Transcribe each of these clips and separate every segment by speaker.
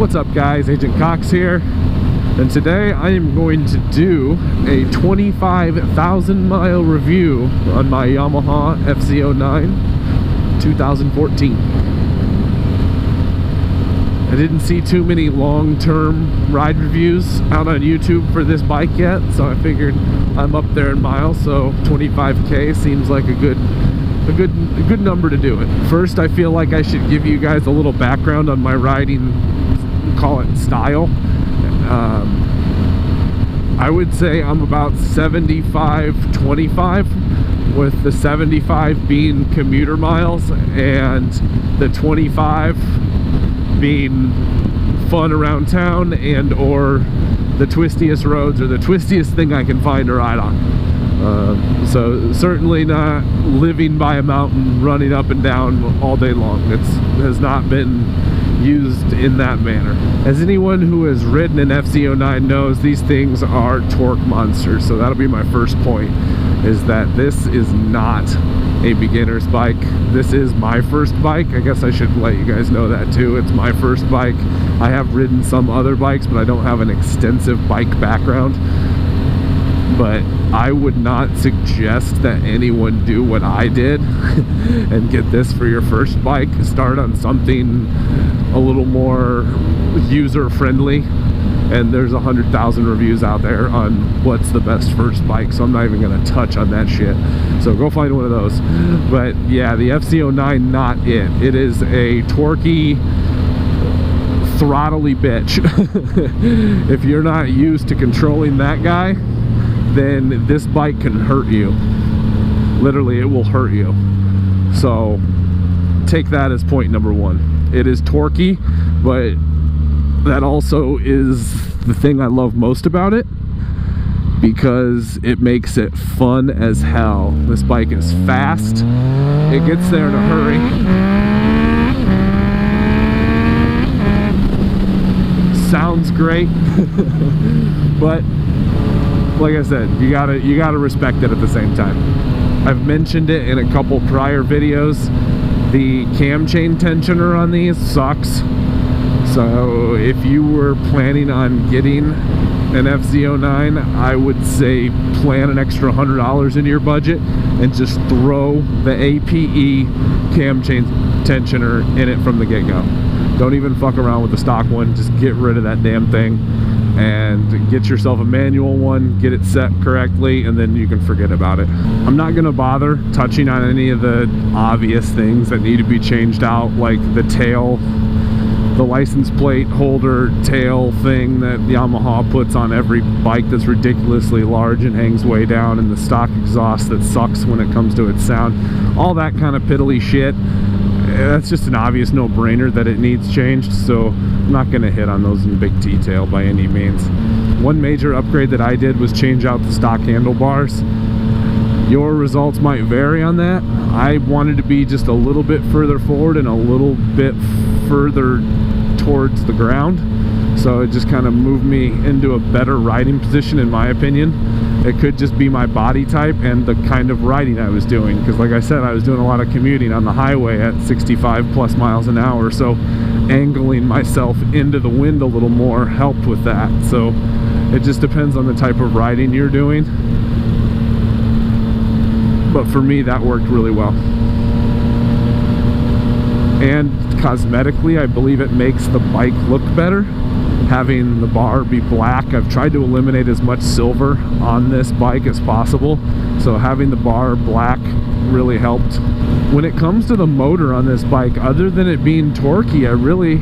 Speaker 1: What's up guys, Agent Cox here, and today I am going to do a 25,000 mile review on my Yamaha FZ-09 2014. I didn't see too many long-term ride reviews out on YouTube for this bike yet, so I figured I'm up there in miles, so 25K seems like a good number to do it. First, I feel like I should give you guys a little background on my riding, call it style. I would say I'm about 75-25, with the 75 being commuter miles and the 25 being fun around town and or the twistiest roads or the twistiest thing I can find to ride on. So certainly not living by a mountain, running up and down all day long. It has not been used in that manner. As anyone who has ridden an FZ-09 knows, these things are torque monsters. So that'll be my first point, is that this is not a beginner's bike. This is my first bike. I guess I should let you guys know that too. It's my first bike. I have ridden some other bikes, but I don't have an extensive bike background. But I would not suggest that anyone do what I did and get this for your first bike. Start on something a little more user-friendly, and there's 100,000 reviews out there on what's the best first bike, so I'm not even going to touch on that shit. So go find one of those. But yeah, the FZ-09, not it. It is a torquey, throttly bitch. If you're not used to controlling that guy, then this bike can hurt you. Literally, it will hurt you. So take that as point number one. It is torquey, but that also is the thing I love most about it, because it makes it fun as hell. This bike is fast. It gets there in a hurry. Sounds great. But like I said, you gotta respect it at the same time. I've mentioned it in a couple prior videos. The cam chain tensioner on these sucks. So if you were planning on getting an FZ-09, I would say plan an extra $100 into your budget and just throw the APE cam chain tensioner in it from the get-go. Don't even fuck around with the stock one. Just get rid of that damn thing and get yourself a manual one, get it set correctly, and then you can forget about it. I'm not gonna bother touching on any of the obvious things that need to be changed out, like the tail, the license plate holder tail thing that Yamaha puts on every bike that's ridiculously large and hangs way down, and the stock exhaust that sucks when it comes to its sound. All that kind of piddly shit. That's just an obvious no-brainer that it needs changed, so I'm not going to hit on those in big detail by any means. One major upgrade that I did was change out the stock handlebars. Your results might vary on that. I wanted to be just a little bit further forward and a little bit further towards the ground, so it just kind of moved me into a better riding position, in my opinion. It could just be my body type and the kind of riding I was doing, because like I said, I was doing a lot of commuting on the highway at 65 plus miles an hour, so angling myself into the wind a little more helped with that. So it just depends on the type of riding you're doing, but for me that worked really well. And cosmetically, I believe it makes the bike look better, having the bar be black. I've tried to eliminate as much silver on this bike as possible, so having the bar black really helped. When it comes to the motor on this bike, other than it being torquey, I really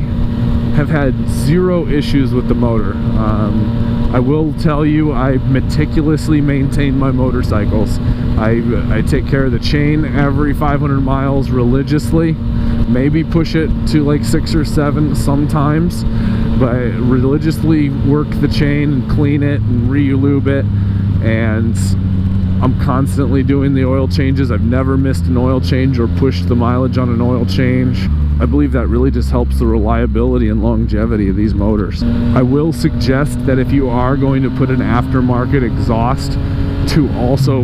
Speaker 1: have had zero issues with the motor. I will tell you, I meticulously maintain my motorcycles. I take care of the chain every 500 miles religiously, maybe push it to like 6 or 7 sometimes, but I religiously work the chain and clean it and re-lube it, and I'm constantly doing the oil changes. I've never missed an oil change or pushed the mileage on an oil change. I believe that really just helps the reliability and longevity of these motors. I will suggest that if you are going to put an aftermarket exhaust, to also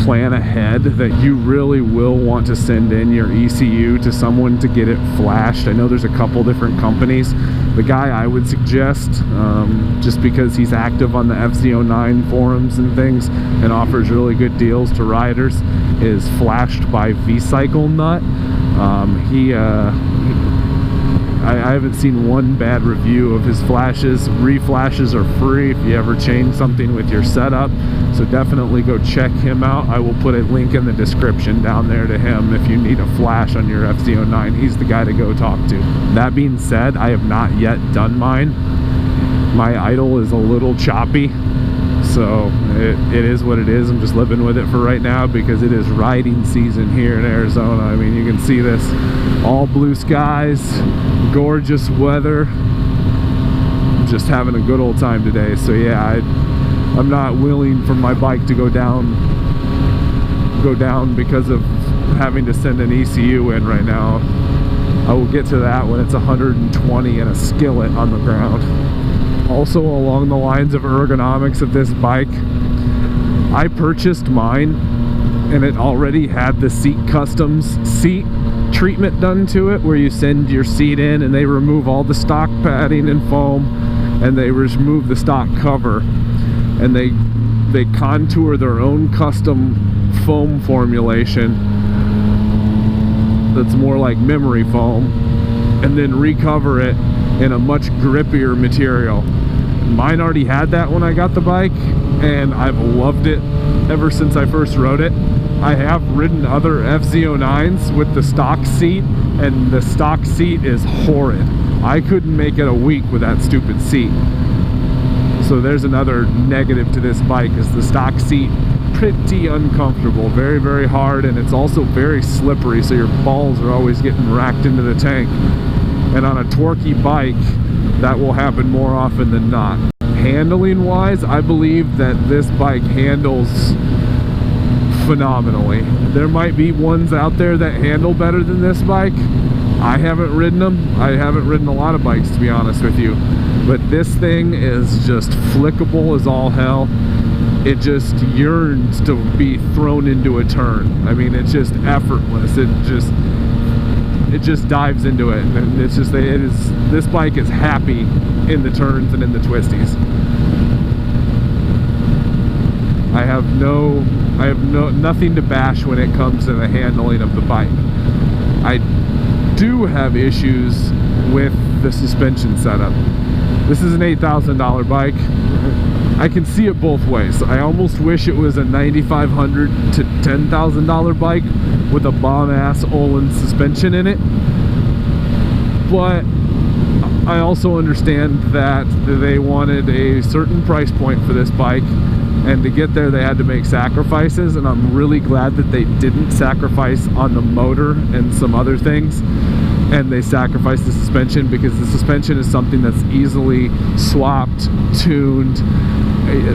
Speaker 1: plan ahead that you really will want to send in your ECU to someone to get it flashed. I know there's a couple different companies The guy I would suggest, just because he's active on the FZ-09 forums and things and offers really good deals to riders, is Flashed by Vcyclenut. I haven't seen one bad review of his flashes. Reflashes are free if you ever change something with your setup, so definitely go check him out. I will put a link in the description down there to him if you need a flash on your FZ-09. He's the guy to go talk to. That being said, I have not yet done mine. My idle is a little choppy, so it is what it is. I'm just living with it for right now because it is riding season here in Arizona. I mean, you can see this, all blue skies, gorgeous weather, just having a good old time today. So yeah, I'm not willing for my bike to go down because of having to send an ECU in right now. I will get to that when it's 120 and a skillet on the ground. Also, along the lines of ergonomics of this bike, I purchased mine and it already had the seat customs seat treatment done to it, where you send your seat in and they remove all the stock padding and foam and they remove the stock cover, and they contour their own custom foam formulation that's more like memory foam, and then recover it in a much grippier material. Mine already had that when I got the bike, and I've loved it ever since I first rode it. I have ridden other FZ-09s with the stock seat, and the stock seat is horrid. I couldn't make it a week with that stupid seat. So there's another negative to this bike, is the stock seat pretty uncomfortable, very, very hard, and it's also very slippery, so your balls are always getting racked into the tank. And on a torquey bike, that will happen more often than not. Handling wise, I believe that this bike handles phenomenally. There might be ones out there that handle better than this bike. I haven't ridden them. I haven't ridden a lot of bikes, to be honest with you, but this thing is just flickable as all hell. It just yearns to be thrown into a turn. I mean, it's just effortless. It just dives into it, and it's just, this bike is happy in the turns and in the twisties. I have nothing to bash when it comes to the handling of the bike. I do have issues with the suspension setup. This is an $8,000 bike. I can see it both ways. I almost wish it was a $9,500 to $10,000 bike with a bomb-ass Olin suspension in it. But I also understand that they wanted a certain price point for this bike, and to get there they had to make sacrifices, and I'm really glad that they didn't sacrifice on the motor and some other things, and they sacrificed the suspension, because the suspension is something that's easily swapped, tuned,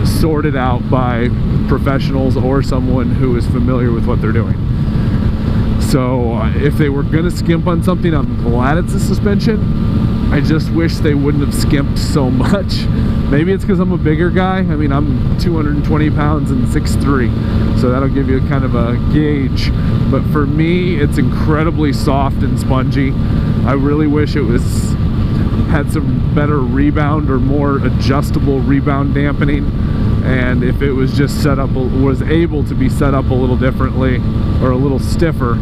Speaker 1: sorted out by professionals or someone who is familiar with what they're doing. So if they were going to skimp on something, I'm glad it's a suspension. I just wish they wouldn't have skimped so much. Maybe it's because I'm a bigger guy. I mean, I'm 220 pounds and 6'3", so that'll give you kind of a gauge. But for me, it's incredibly soft and spongy. I really wish it had some better rebound or more adjustable rebound dampening, and if it was just was able to be set up a little differently or a little stiffer,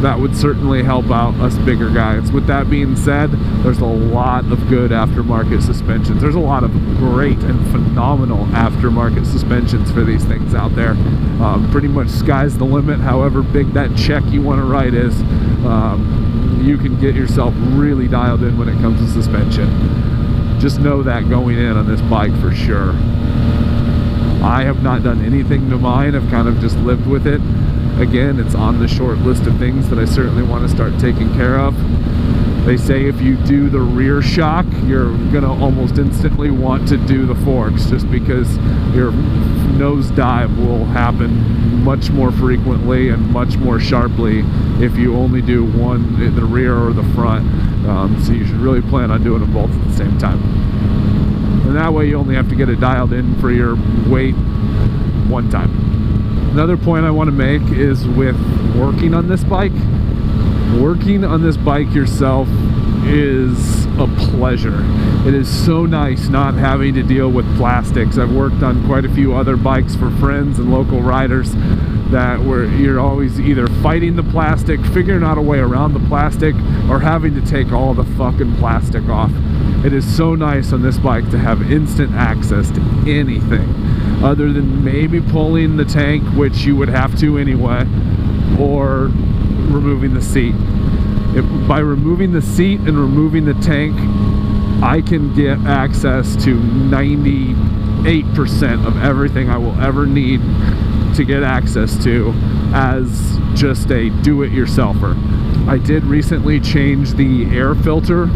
Speaker 1: that would certainly help out us bigger guys. With that being said, there's a lot of good aftermarket suspensions. There's a lot of great and phenomenal aftermarket suspensions for these things out there. Pretty much sky's the limit. However big that check you want to write is, you can get yourself really dialed in when it comes to suspension. Just know that going in on this bike for sure. I have not done anything to mine. I've kind of just lived with it. Again, it's on the short list of things that I certainly want to start taking care of. They say if you do the rear shock, you're gonna almost instantly want to do the forks, just because your nose dive will happen much more frequently and much more sharply if you only do one in the rear or the front. So you should really plan on doing them both at the same time. And that way you only have to get it dialed in for your weight one time. Another point I want to make is with working on this bike. Working on this bike yourself is a pleasure. It is so nice not having to deal with plastics. I've worked on quite a few other bikes for friends and local riders that where you're always either fighting the plastic, figuring out a way around the plastic, or having to take all the fucking plastic off. It is so nice on this bike to have instant access to anything other than maybe pulling the tank, which you would have to anyway, or removing the seat. By removing the seat and removing the tank, I can get access to 98% of everything I will ever need to get access to as just a do-it-yourselfer. I did recently change the air filter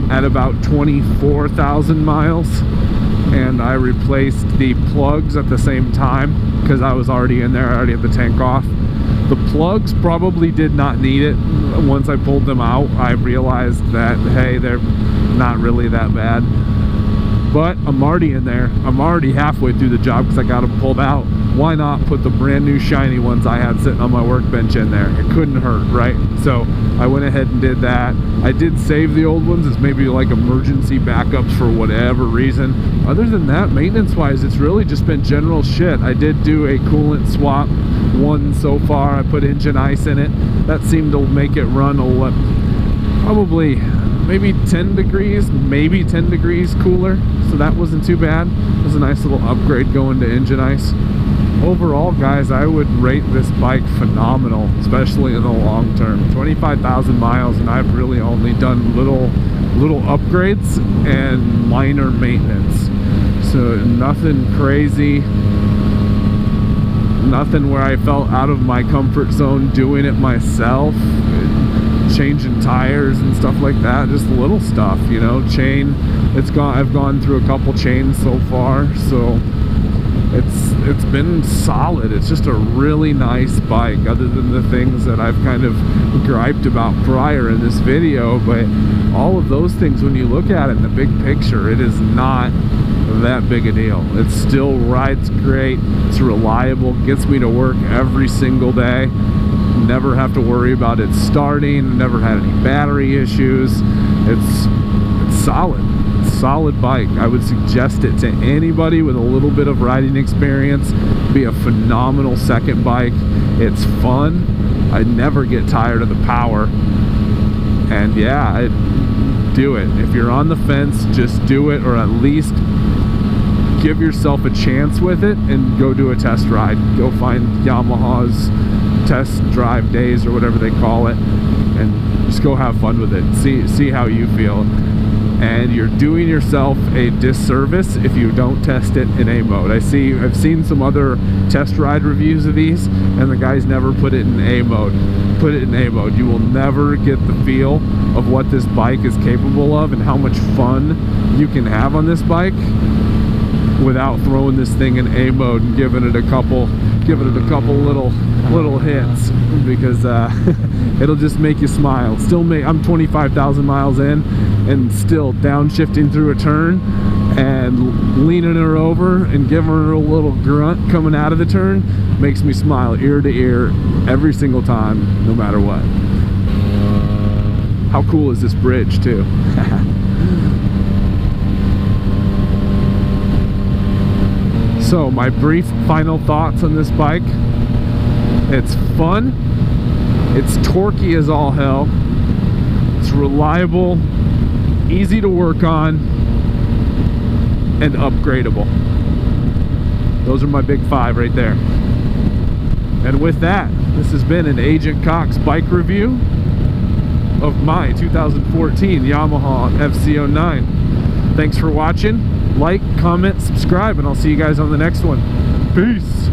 Speaker 1: at about 24,000 miles, and I replaced the plugs at the same time because I was already in there. I already had the tank off. The plugs probably did not need it. Once I pulled them out, I realized that, hey, they're not really that bad. But I'm already in there. I'm already halfway through the job because I got them pulled out. Why not put the brand new shiny ones I had sitting on my workbench in there? It couldn't hurt, right? So I went ahead and did that. I did save the old ones as maybe like emergency backups for whatever reason. Other than that, maintenance wise, it's really just been general shit. I did do a coolant swap, one so far. I put engine ice in it. That seemed to make it run probably maybe 10 degrees cooler, so that wasn't too bad. It was a nice little upgrade going to engine ice. Overall, guys, I would rate this bike phenomenal, especially in the long term. 25,000 miles, and I've really only done little upgrades and minor maintenance, so nothing crazy, nothing where I felt out of my comfort zone doing it myself, changing tires and stuff like that. Just little stuff, you know. Chain, I've gone through a couple chains so far, so it's been solid. It's just a really nice bike, other than the things that I've kind of griped about prior in this video. But all of those things, when you look at it in the big picture, it is not that big a deal. It still rides great, it's reliable, gets me to work every single day. Never have to worry about it starting, never had any battery issues. It's solid. Solid bike. I would suggest it to anybody with a little bit of riding experience. Be a phenomenal second bike. It's fun. I never get tired of the power. And yeah, do it. If you're on the fence, just do it, or at least give yourself a chance with it and go do a test ride. Go find Yamaha's test drive days or whatever they call it, and just go have fun with it. See how you feel. And you're doing yourself a disservice if you don't test it in A mode. I've seen some other test ride reviews of these, and the guys never put it in A mode. Put it in A mode. You will never get the feel of what this bike is capable of and how much fun you can have on this bike without throwing this thing in A mode and giving it a couple little hits, because it'll just make you smile. I'm 25,000 miles in and still downshifting through a turn and leaning her over and giving her a little grunt coming out of the turn makes me smile ear to ear every single time, no matter what. How cool is this bridge too? So my brief final thoughts on this bike: it's fun, it's torquey as all hell, it's reliable, easy to work on, and upgradable. Those are my big five right there. And with that, this has been an Agent Cox bike review of my 2014 Yamaha FZ-09. Thanks for watching. Like, comment, subscribe, and I'll see you guys on the next one. Peace.